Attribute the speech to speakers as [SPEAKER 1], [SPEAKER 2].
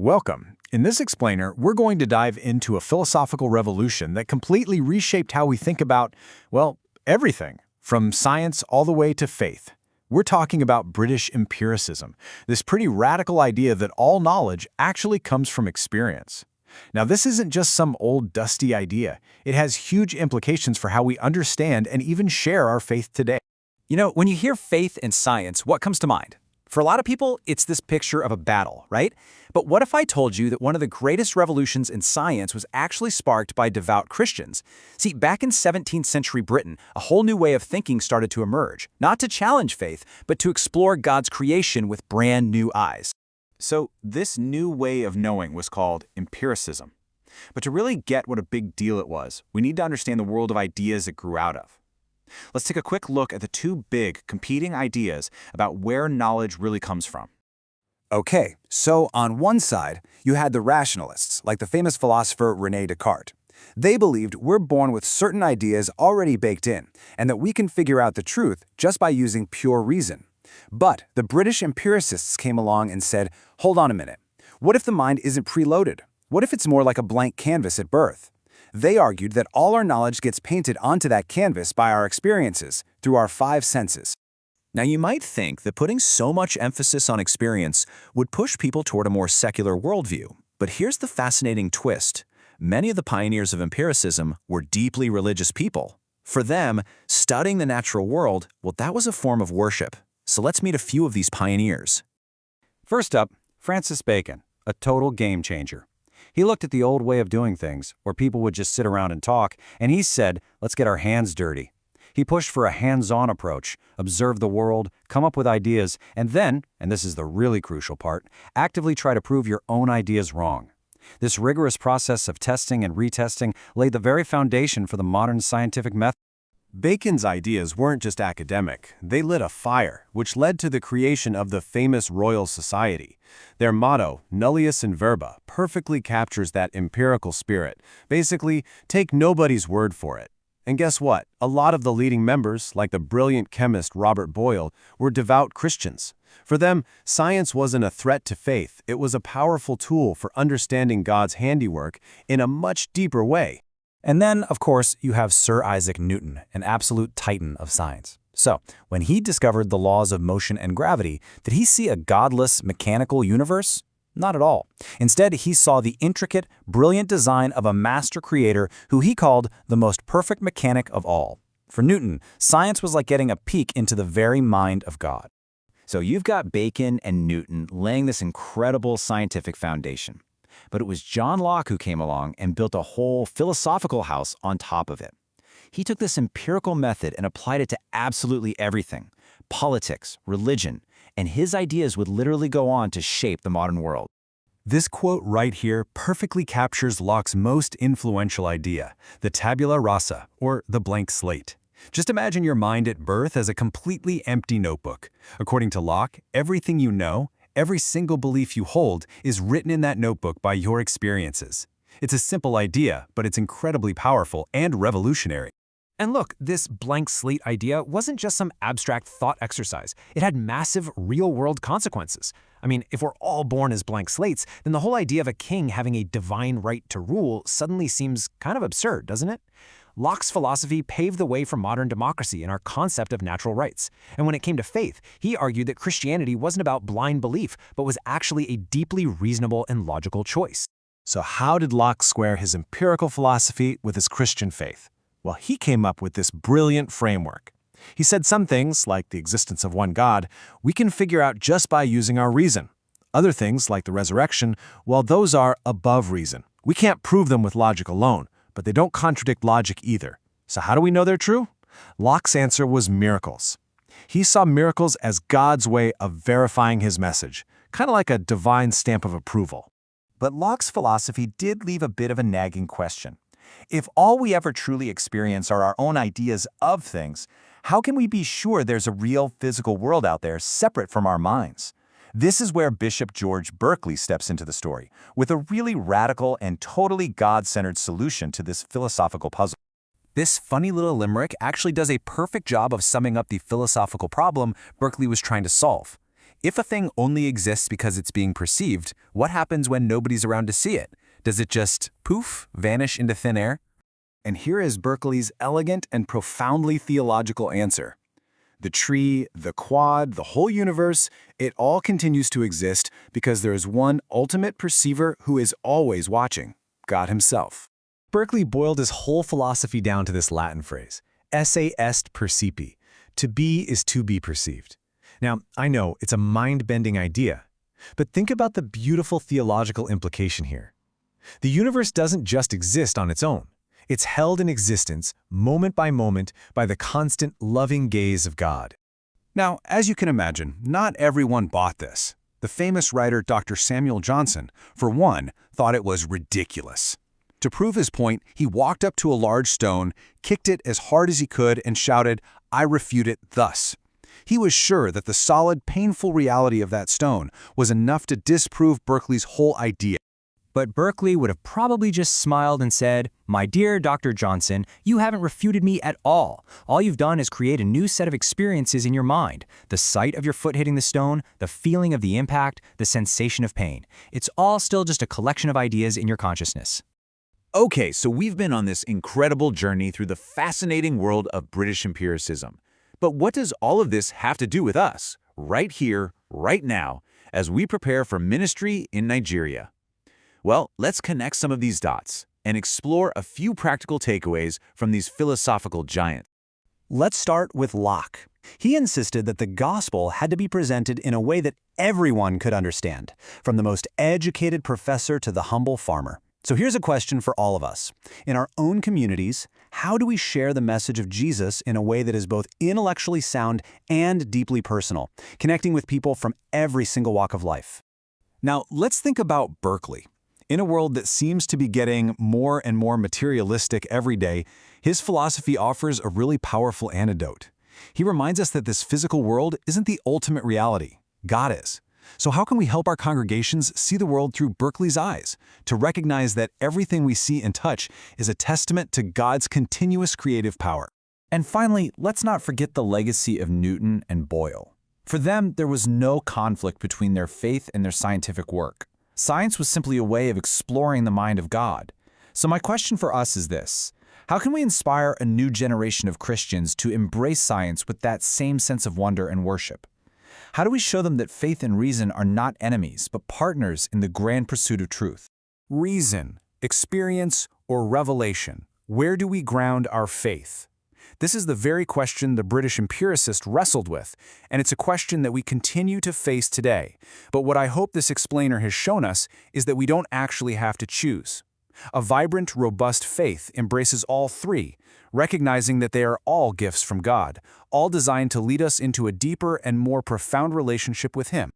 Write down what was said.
[SPEAKER 1] Welcome. In this explainer, we're going to dive into a philosophical revolution that completely reshaped how we think about, well, everything, from science all the way to faith. We're talking about British empiricism, this pretty radical idea that all knowledge actually comes from experience. Now, this isn't just some old dusty idea. It has huge implications for how we understand and even share our faith today.
[SPEAKER 2] When you hear faith and science, what comes to mind? For a lot of people, it's this picture of a battle, right? But what if I told you that one of the greatest revolutions in science was actually sparked by devout Christians? See, back in 17th century Britain, a whole new way of thinking started to emerge, not to challenge faith, but to explore God's creation with brand new eyes.
[SPEAKER 1] So, this new way of knowing was called empiricism. But to really get what a big deal it was, we need to understand the world of ideas it grew out of. Let's take a quick look at the two big, competing ideas about where knowledge really comes from.
[SPEAKER 2] Okay, so on one side, you had the rationalists, like the famous philosopher René Descartes. They believed we're born with certain ideas already baked in, and that we can figure out the truth just by using pure reason. But the British empiricists came along and said, hold on a minute. What if the mind isn't preloaded? What if it's more like a blank canvas at birth? They argued that all our knowledge gets painted onto that canvas by our experiences, through our five senses.
[SPEAKER 3] Now, you might think that putting so much emphasis on experience would push people toward a more secular worldview. But here's the fascinating twist. Many of the pioneers of empiricism were deeply religious people. For them, studying the natural world, well, that was a form of worship. So let's meet a few of these pioneers.
[SPEAKER 4] First up, Francis Bacon, a total game changer. He looked at the old way of doing things, where people would just sit around and talk, and he said, let's get our hands dirty. He pushed for a hands-on approach, observe the world, come up with ideas, and then, and this is the really crucial part, actively try to prove your own ideas wrong. This rigorous process of testing and retesting laid the very foundation for the modern scientific method.
[SPEAKER 1] Bacon's ideas weren't just academic, they lit a fire, which led to the creation of the famous Royal Society. Their motto, nullius in verba, perfectly captures that empirical spirit. Basically, take nobody's word for it. And guess what? A lot of the leading members, like the brilliant chemist Robert Boyle, were devout Christians. For them, science wasn't a threat to faith, it was a powerful tool for understanding God's handiwork in a much deeper way.
[SPEAKER 4] And then, of course, you have Sir Isaac Newton, an absolute titan of science. So, when he discovered the laws of motion and gravity, did he see a godless, mechanical universe? Not at all. Instead, he saw the intricate, brilliant design of a master creator who he called the most perfect mechanic of all. For Newton, science was like getting a peek into the very mind of God.
[SPEAKER 3] So you've got Bacon and Newton laying this incredible scientific foundation. But it was John Locke who came along and built a whole philosophical house on top of it. He took this empirical method and applied it to absolutely everything: politics, religion, and his ideas would literally go on to shape the modern world.
[SPEAKER 1] This quote right here perfectly captures Locke's most influential idea, the tabula rasa, or the blank slate. Just imagine your mind at birth as a completely empty notebook. According to Locke, everything you know, every single belief you hold, is written in that notebook by your experiences. It's a simple idea, but it's incredibly powerful and revolutionary.
[SPEAKER 5] And look, this blank slate idea wasn't just some abstract thought exercise. It had massive, real-world consequences. I mean, if we're all born as blank slates, then the whole idea of a king having a divine right to rule suddenly seems kind of absurd, doesn't it? Locke's philosophy paved the way for modern democracy and our concept of natural rights. And when it came to faith, he argued that Christianity wasn't about blind belief, but was actually a deeply reasonable and logical choice.
[SPEAKER 1] So how did Locke square his empirical philosophy with his Christian faith? Well, he came up with this brilliant framework. He said some things, like the existence of one God, we can figure out just by using our reason. Other things, like the resurrection, well, those are above reason. We can't prove them with logic alone, but they don't contradict logic either. So how do we know they're true? Locke's answer was miracles. He saw miracles as God's way of verifying his message, kind of like a divine stamp of approval.
[SPEAKER 6] But Locke's philosophy did leave a bit of a nagging question. If all we ever truly experience are our own ideas of things, how can we be sure there's a real physical world out there separate from our minds? This is where Bishop George Berkeley steps into the story, with a really radical and totally God-centered solution to this philosophical puzzle.
[SPEAKER 2] This funny little limerick actually does a perfect job of summing up the philosophical problem Berkeley was trying to solve. If a thing only exists because it's being perceived, what happens when nobody's around to see it? Does it just, poof, vanish into thin air? And here is Berkeley's elegant and profoundly theological answer. The tree, the quad, the whole universe, it all continues to exist because there is one ultimate perceiver who is always watching, God himself.
[SPEAKER 1] Berkeley boiled his whole philosophy down to this Latin phrase, esse est percipi. To be is to be perceived. Now, I know it's a mind-bending idea, but think about the beautiful theological implication here. The universe doesn't just exist on its own. It's held in existence, moment by moment, by the constant, loving gaze of God.
[SPEAKER 2] Now, as you can imagine, not everyone bought this. The famous writer Dr. Samuel Johnson, for one, thought it was ridiculous. To prove his point, he walked up to a large stone, kicked it as hard as he could, and shouted, "I refute it thus." He was sure that the solid, painful reality of that stone was enough to disprove Berkeley's whole idea.
[SPEAKER 3] But Berkeley would have probably just smiled and said, "My dear Dr. Johnson, you haven't refuted me at all. All you've done is create a new set of experiences in your mind. The sight of your foot hitting the stone, the feeling of the impact, the sensation of pain. It's all still just a collection of ideas in your consciousness."
[SPEAKER 6] Okay, so we've been on this incredible journey through the fascinating world of British empiricism. But what does all of this have to do with us, right here, right now, as we prepare for ministry in Nigeria? Well, let's connect some of these dots and explore a few practical takeaways from these philosophical giants.
[SPEAKER 2] Let's start with Locke. He insisted that the gospel had to be presented in a way that everyone could understand, from the most educated professor to the humble farmer. So here's a question for all of us. In our own communities, how do we share the message of Jesus in a way that is both intellectually sound and deeply personal, connecting with people from every single walk of life?
[SPEAKER 1] Now, let's think about Berkeley. In a world that seems to be getting more and more materialistic every day, his philosophy offers a really powerful antidote. He reminds us that this physical world isn't the ultimate reality. God is. So how can we help our congregations see the world through Berkeley's eyes, to recognize that everything we see and touch is a testament to God's continuous creative power?
[SPEAKER 6] And finally, let's not forget the legacy of Newton and Boyle. For them, there was no conflict between their faith and their scientific work. Science was simply a way of exploring the mind of God. So my question for us is this: how can we inspire a new generation of Christians to embrace science with that same sense of wonder and worship? How do we show them that faith and reason are not enemies, but partners in the grand pursuit of truth?
[SPEAKER 2] Reason, experience, or revelation? Where do we ground our faith? This is the very question the British empiricist wrestled with, and it's a question that we continue to face today. But what I hope this explainer has shown us is that we don't actually have to choose. A vibrant, robust faith embraces all three, recognizing that they are all gifts from God, all designed to lead us into a deeper and more profound relationship with Him.